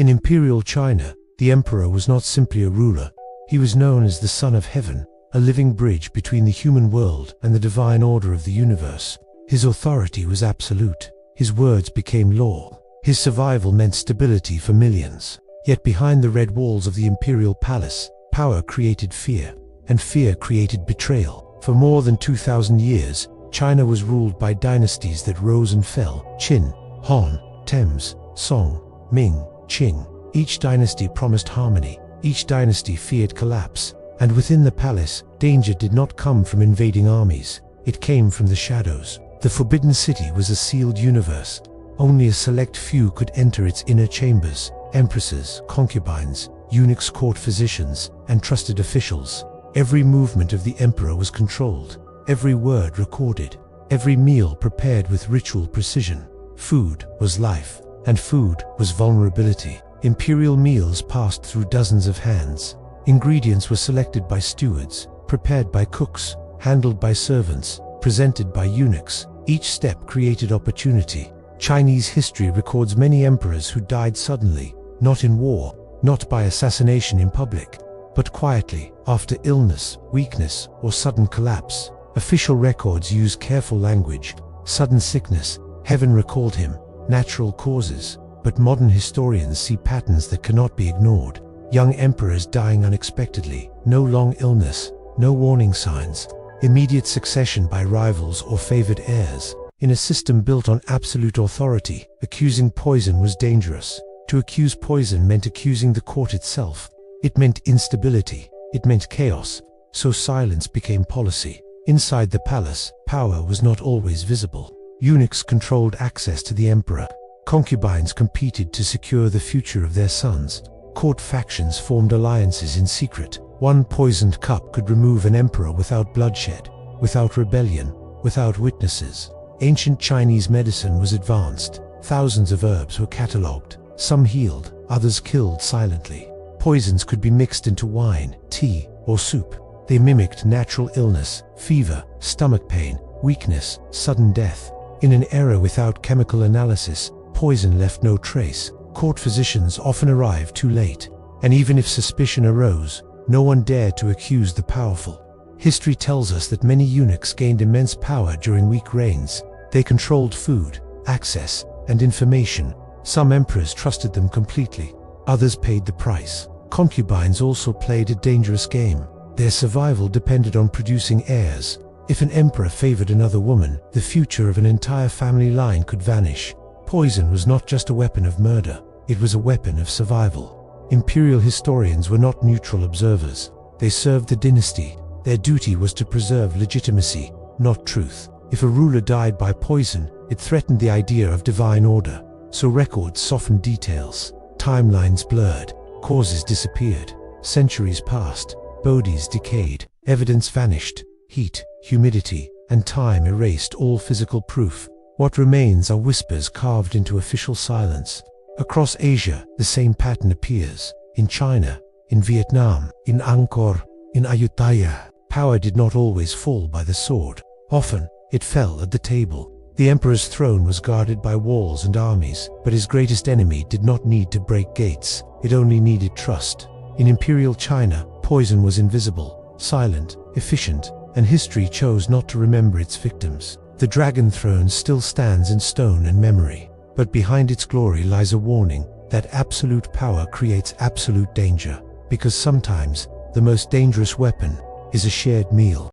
In Imperial China, the emperor was not simply a ruler. He was known as the Son of Heaven, a living bridge between the human world and the divine order of the universe. His authority was absolute. His words became law. His survival meant stability for millions. Yet behind the red walls of the imperial palace, power created fear, and fear created betrayal. For more than 2,000 years, China was ruled by dynasties that rose and fell: Qin, Han, Tang, Song, Ming, Qing. Each dynasty promised harmony. Each dynasty feared collapse. And within the palace, danger did not come from invading armies. It came from the shadows. The Forbidden City was a sealed universe. Only a select few could enter its inner chambers: empresses, concubines, eunuchs, court physicians, and trusted officials. Every movement of the emperor was controlled, every word recorded, every meal prepared with ritual precision. Food was life, and food was vulnerability. Imperial meals passed through dozens of hands. Ingredients were selected by stewards, prepared by cooks, handled by servants, presented by eunuchs. Each step created opportunity. Chinese history records many emperors who died suddenly, not in war, not by assassination in public, but quietly, after illness, weakness, or sudden collapse. Official records use careful language: sudden sickness, heaven recalled him, natural causes. But modern historians see patterns that cannot be ignored. Young emperors dying unexpectedly, no long illness, no warning signs. Immediate succession by rivals or favored heirs. In a system built on absolute authority, accusing poison was dangerous. To accuse poison meant accusing the court itself. It meant instability. It meant chaos. So silence became policy. Inside the palace, power was not always visible. Eunuchs controlled access to the emperor. Concubines competed to secure the future of their sons. Court factions formed alliances in secret. One poisoned cup could remove an emperor without bloodshed, without rebellion, without witnesses. Ancient Chinese medicine was advanced. Thousands of herbs were catalogued. Some healed, others killed silently. Poisons could be mixed into wine, tea, or soup. They mimicked natural illness: fever, stomach pain, weakness, sudden death. In an era without chemical analysis, poison left no trace. Court physicians often arrived too late. And even if suspicion arose, no one dared to accuse the powerful. History tells us that many eunuchs gained immense power during weak reigns. They controlled food, access, and information. Some emperors trusted them completely. Others paid the price. Concubines also played a dangerous game. Their survival depended on producing heirs. If an emperor favored another woman, the future of an entire family line could vanish. Poison was not just a weapon of murder, it was a weapon of survival. Imperial historians were not neutral observers. They served the dynasty. Their duty was to preserve legitimacy, not truth. If a ruler died by poison, it threatened the idea of divine order. So records softened details. Timelines blurred. Causes disappeared. Centuries passed. Bodies decayed. Evidence vanished. Heat, humidity, and time erased all physical proof. What remains are whispers carved into official silence. Across Asia, the same pattern appears. In China, in Vietnam, in Angkor, in Ayutthaya. Power did not always fall by the sword. Often, it fell at the table. The emperor's throne was guarded by walls and armies, but his greatest enemy did not need to break gates. It only needed trust. In Imperial China, poison was invisible, silent, efficient, and history chose not to remember its victims. The dragon throne still stands in stone and memory, but behind its glory lies a warning that absolute power creates absolute danger, because sometimes the most dangerous weapon is a shared meal.